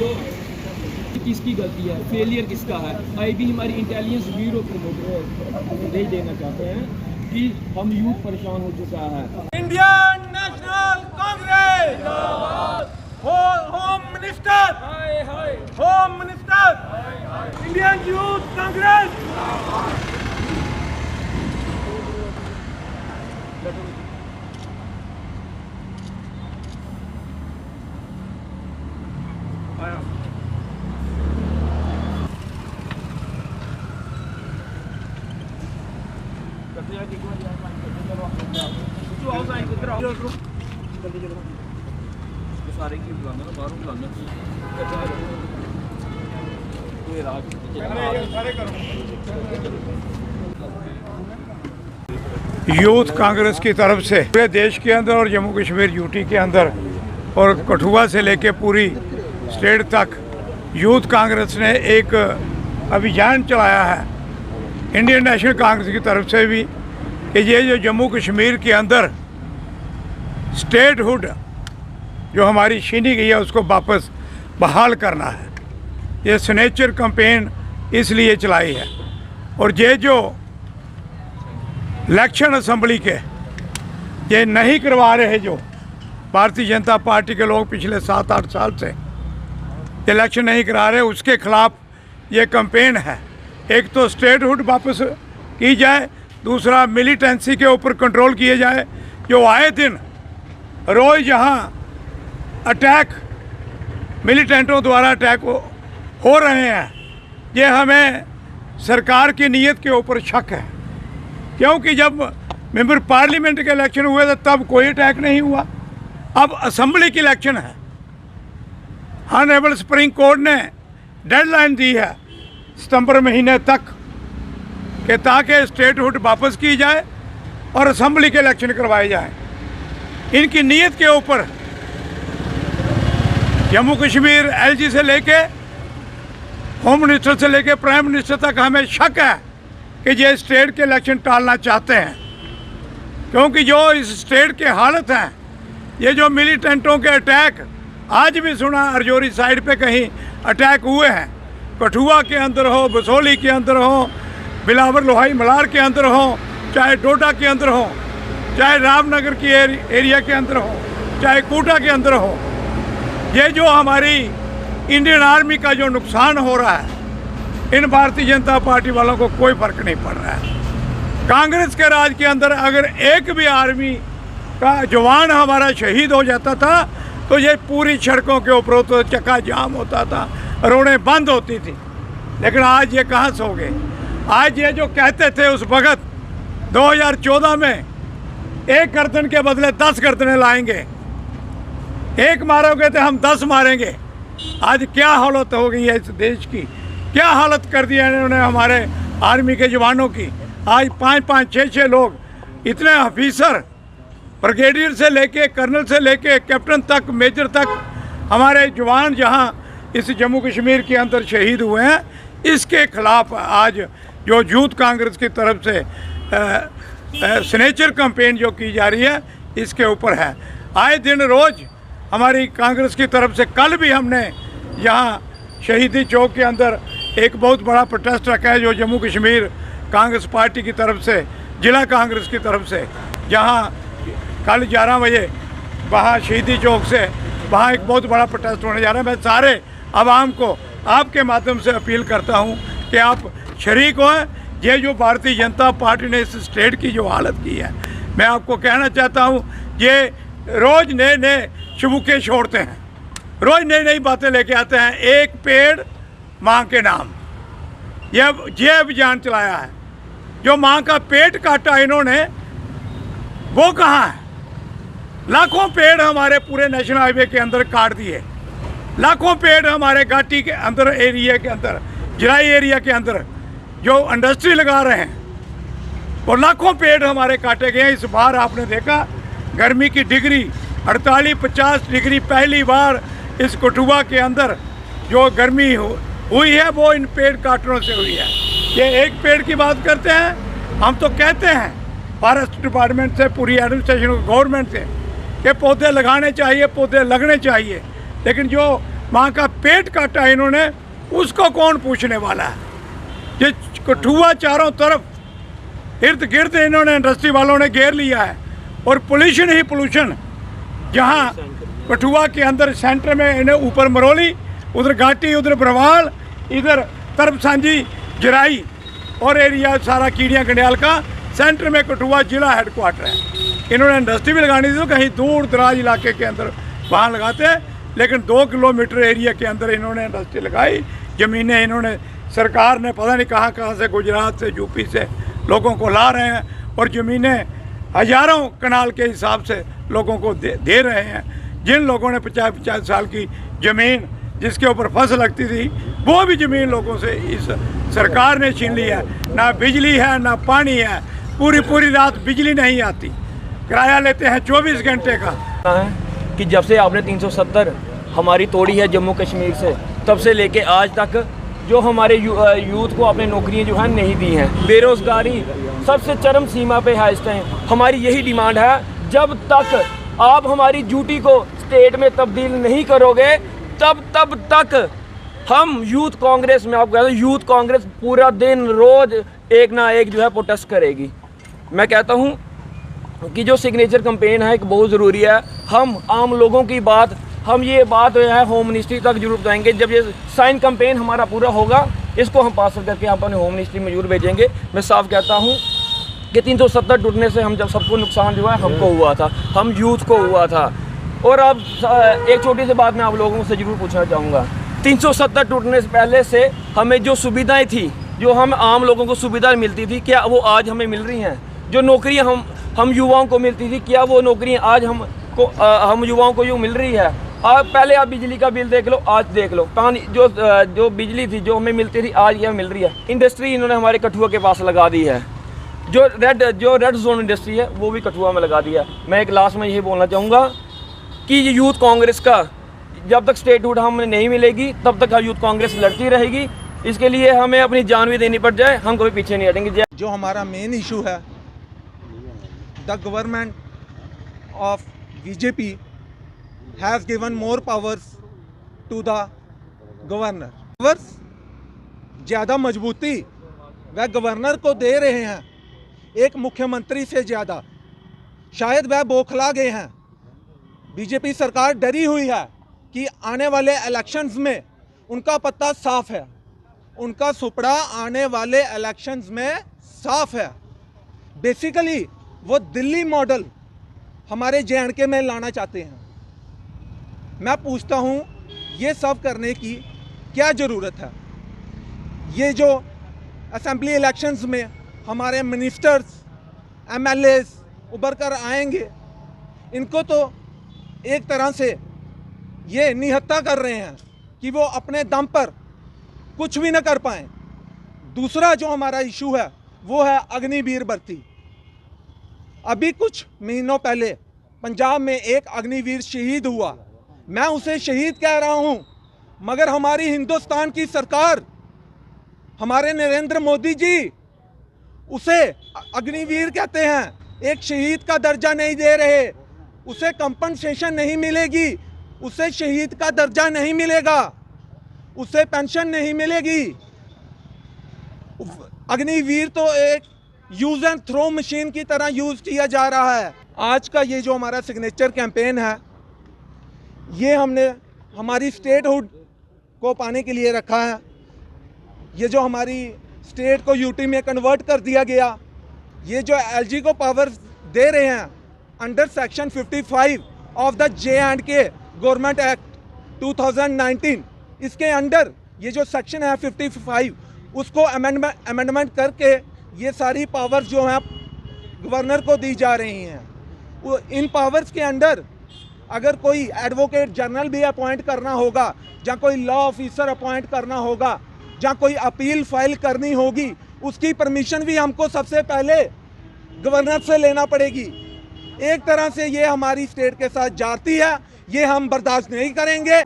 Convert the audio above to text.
तो किसकी गलती है, फेलियर किसका है? IB हमारी इंटेलिजेंस ब्यूरो को निर्देश देना चाहते हैं कि हम यूथ परेशान हो चुका है। Indian national Congress, home minister, Indian youth Congress. सारे की बुलाना ना, बाहरों बुलाना यूथ कांग्रेस की तरफ से पूरे देश के अंदर और जम्मू कश्मीर यूटी के अंदर और कठुआ से लेके पूरी स्टेट तक यूथ कांग्रेस ने एक अभियान चलाया है इंडियन नेशनल कांग्रेस की तरफ से भी कि ये जो जम्मू कश्मीर के अंदर स्टेटहुड जो हमारी छीनी गई है उसको वापस बहाल करना है। ये सिग्नेचर कैंपेन इसलिए चलाई है। और ये जो इलेक्शन असम्बली के ये नहीं करवा रहे, जो भारतीय जनता पार्टी के लोग पिछले 7-8 साल से इलेक्शन नहीं करा रहे, उसके खिलाफ ये कैंपेन है। एक तो स्टेटहुड वापस की जाए, दूसरा मिलिटेंसी के ऊपर कंट्रोल किए जाए। जो आए दिन रोज़ यहाँ अटैक मिलिटेंटों द्वारा अटैक हो रहे हैं, ये हमें सरकार की नीयत के ऊपर शक है। क्योंकि जब मेंबर पार्लियामेंट के इलेक्शन हुए थे तब कोई अटैक नहीं हुआ, अब असेंबली की इलेक्शन है। ऑनरेबल सुप्रीम कोर्ट ने डेडलाइन दी है सितंबर महीने तक कि ताकि स्टेटहुड वापस की जाए और असेंबली के इलेक्शन करवाए जाएं। इनकी नीयत के ऊपर जम्मू कश्मीर LG से लेके होम मिनिस्टर से लेके प्राइम मिनिस्टर तक हमें शक है कि ये स्टेट के इलेक्शन टालना चाहते हैं। क्योंकि जो इस स्टेट के हालत हैं, ये जो मिलिटेंटों के अटैक, आज भी सुना अर्जोरी साइड पे कहीं अटैक हुए हैं, कठुआ के अंदर हो, बसोली के अंदर हो, बिलावर लोहाई मलार के अंदर हो, चाहे डोडा के अंदर हो, चाहे रामनगर की एरिया के अंदर हो, चाहे कोटा के अंदर हो, ये जो हमारी इंडियन आर्मी का जो नुकसान हो रहा है, इन भारतीय जनता पार्टी वालों को कोई फर्क नहीं पड़ रहा है। कांग्रेस के राज के अंदर अगर एक भी आर्मी का जवान हमारा शहीद हो जाता था तो ये पूरी सड़कों के ऊपर तो चक्का जाम होता था, रोडें बंद होती थी। लेकिन आज ये कहाँ सो गए? आज ये जो कहते थे उस वक्त 2014 में एक गर्दन के बदले 10 गर्दनें लाएंगे, एक मारोगे तो हम 10 मारेंगे। आज क्या हालत हो गई है इस देश की, क्या हालत कर दी है इन्होंने हमारे आर्मी के जवानों की। आज 5-5, 6-6 लोग, इतने ऑफिसर, ब्रिगेडियर से लेके कर्नल से लेके कैप्टन तक, मेजर तक हमारे जवान जहां इस जम्मू कश्मीर के अंदर शहीद हुए हैं, इसके खिलाफ आज जो यूथ कांग्रेस की तरफ से सिग्नेचर कैंपेन जो की जा रही है, इसके ऊपर है। आए दिन रोज़ हमारी कांग्रेस की तरफ से, कल भी हमने यहाँ शहीदी चौक के अंदर एक बहुत बड़ा प्रोटेस्ट रखा है, जो जम्मू कश्मीर कांग्रेस पार्टी की तरफ से, जिला कांग्रेस की तरफ से, जहाँ कल 11 बजे वहाँ शहीदी चौक से वहाँ एक बहुत बड़ा प्रोटेस्ट होने जा रहा है। मैं सारे आवाम को आपके माध्यम से अपील करता हूँ कि आप शरीक हों। ये जो भारतीय जनता पार्टी ने इस स्टेट की जो हालत की है, मैं आपको कहना चाहता हूँ, ये रोज़ नए नए चबूके छोड़ते हैं, रोज़ नई नई बातें लेके आते हैं। एक पेड़ माँ के नाम, ये अभियान चलाया है। जो माँ का पेट काटा इन्होंने, वो कहाँ है? लाखों पेड़ हमारे पूरे नेशनल हाईवे के अंदर काट दिए, लाखों पेड़ हमारे घाटी के अंदर एरिया के अंदर, जिलाई एरिया के अंदर जो इंडस्ट्री लगा रहे हैं, और लाखों पेड़ हमारे काटे गए हैं। इस बार आपने देखा गर्मी की डिग्री 48-50 डिग्री पहली बार इस कठुआ के अंदर जो गर्मी हुई है वो इन पेड़ काटने से हुई है। ये एक पेड़ की बात करते हैं, हम तो कहते हैं फॉरेस्ट डिपार्टमेंट से, पूरी एडमिनिस्ट्रेशन गवर्नमेंट से कि पौधे लगाने चाहिए, पौधे लगने चाहिए, लेकिन जो वहाँ का पेट काटा इन्होंने, उसको कौन पूछने वाला है। ये कठुआ चारों तरफ इर्द गिर्द इन्होंने इंडस्ट्री वालों ने घेर लिया है, और पोल्यूशन ही पोल्यूशन। जहाँ कठुआ के अंदर सेंटर में इन्हें ऊपर मरोली, उधर घाटी, उधर बरवाल, इधर तरफ सांझी, जराई और एरिया सारा कीड़ियाँ गंडियाल का सेंटर में कठुआ जिला हेडक्वार्टर है। इन्होंने इंडस्ट्री भी लगानी थी तो कहीं दूर दराज इलाके के अंदर वहाँ लगाते हैं, लेकिन 2 किलोमीटर एरिया के अंदर इन्होंने इंडस्ट्री लगाई। ज़मीनें इन्होंने, सरकार ने पता नहीं कहाँ से, गुजरात से, यूपी से लोगों को ला रहे हैं, और ज़मीनें हज़ारों कनाल के हिसाब से लोगों को दे रहे हैं। जिन लोगों ने 50-50 साल की ज़मीन जिसके ऊपर फसल लगती थी, वो भी ज़मीन लोगों से इस सरकार ने छीन ली है। ना बिजली है, ना पानी है, पूरी रात बिजली नहीं आती, किराया लेते हैं 24 घंटे का। है कि जब से आपने 370 हमारी तोड़ी है जम्मू कश्मीर से, तब से लेके आज तक जो हमारे यूथ को आपने नौकरियां जो है नहीं दी हैं, बेरोज़गारी सबसे चरम सीमा पे है इस टाइम। हमारी यही डिमांड है, जब तक आप हमारी ड्यूटी को स्टेट में तब्दील नहीं करोगे तब तक हम यूथ कांग्रेस में, आपको कहता हूँ यूथ कांग्रेस पूरा दिन रोज एक ना एक जो है प्रोटेस्ट करेगी। मैं कहता हूँ कि जो सिग्नेचर कैंपेन है एक बहुत ज़रूरी है। हम आम लोगों की बात, हम ये बात जो है होम मिनिस्ट्री तक जरूर बताएंगे। जब ये साइन कैंपेन हमारा पूरा होगा, इसको हम पास करके हम अपने होम मिनिस्ट्री में जरूर भेजेंगे। मैं साफ कहता हूँ कि 370 टूटने से हम जब सबको नुकसान जो है हमको हुआ था, हम यूथ को हुआ था। और अब एक छोटी सी बात मैं आप लोगों से ज़रूर पूछना चाहूँगा, 370 टूटने से पहले से हमें जो सुविधाएं थी, जो हम आम लोगों को सुविधा मिलती थी, क्या वो आज हमें मिल रही हैं? जो नौकरियां हम युवाओं को मिलती थी, क्या वो नौकरियां आज हम युवाओं को यूँ मिल रही है? पहले आप बिजली का बिल देख लो, आज देख लो, पानी जो बिजली थी जो हमें मिलती थी, आज क्या मिल रही है? इंडस्ट्री इन्होंने हमारे कठुआ के पास लगा दी है, जो रेड जोन इंडस्ट्री है वो भी कठुआ में लगा दिया। मैं एक लास्ट में यही बोलना चाहूँगा कि ये यूथ कांग्रेस का जब तक स्टेटहुड हमें नहीं मिलेगी तब तक यूथ कांग्रेस लड़ती रहेगी। इसके लिए हमें अपनी जान भी देनी पड़ जाए, हम कभी पीछे नहीं हटेंगे। जो हमारा मेन इशू है, the government of BJP has given more powers to the governor. Powers ज़्यादा मजबूती वह गवर्नर को दे रहे हैं, एक मुख्यमंत्री से ज़्यादा। शायद वह बौखला गए हैं। बीजेपी सरकार डरी हुई है कि आने वाले इलेक्शंस में उनका पत्ता साफ है, उनका सुपड़ा आने वाले इलेक्शंस में साफ है। बेसिकली वो दिल्ली मॉडल हमारे जे.एंड.के में लाना चाहते हैं। मैं पूछता हूँ, ये सब करने की क्या ज़रूरत है? ये जो असेंबली इलेक्शंस में हमारे मिनिस्टर्स, एमएलएस उभर कर आएंगे, इनको तो एक तरह से ये निहत्था कर रहे हैं कि वो अपने दम पर कुछ भी न कर पाएँ। दूसरा जो हमारा इशू है वो है अग्निवीर भर्ती। अभी कुछ महीनों पहले पंजाब में एक अग्निवीर शहीद हुआ। मैं उसे शहीद कह रहा हूं, मगर हमारी हिंदुस्तान की सरकार, हमारे नरेंद्र मोदी जी उसे अग्निवीर कहते हैं। एक शहीद का दर्जा नहीं दे रहे, उसे कंपनसेशन नहीं मिलेगी, उसे शहीद का दर्जा नहीं मिलेगा, उसे पेंशन नहीं मिलेगी। अग्निवीर तो एक यूज़ एंड थ्रो मशीन की तरह यूज़ किया जा रहा है। आज का ये जो हमारा सिग्नेचर कैंपेन है, ये हमने हमारी स्टेटहुड को पाने के लिए रखा है। ये जो हमारी स्टेट को यूटी में कन्वर्ट कर दिया गया, ये जो एलजी को पावर दे रहे हैं under section 55 of the J&K government act 2019, इसके अंडर ये जो सेक्शन है 55, उसको अमेंडमेंट करके ये सारी पावर्स जो हैं गवर्नर को दी जा रही हैं। वो इन पावर्स के अंडर अगर कोई एडवोकेट जनरल भी अपॉइंट करना होगा, या कोई लॉ ऑफिसर अपॉइंट करना होगा, या कोई अपील फाइल करनी होगी, उसकी परमिशन भी हमको सबसे पहले गवर्नर से लेना पड़ेगी। एक तरह से ये हमारी स्टेट के साथ जाती है, ये हम बर्दाश्त नहीं करेंगे।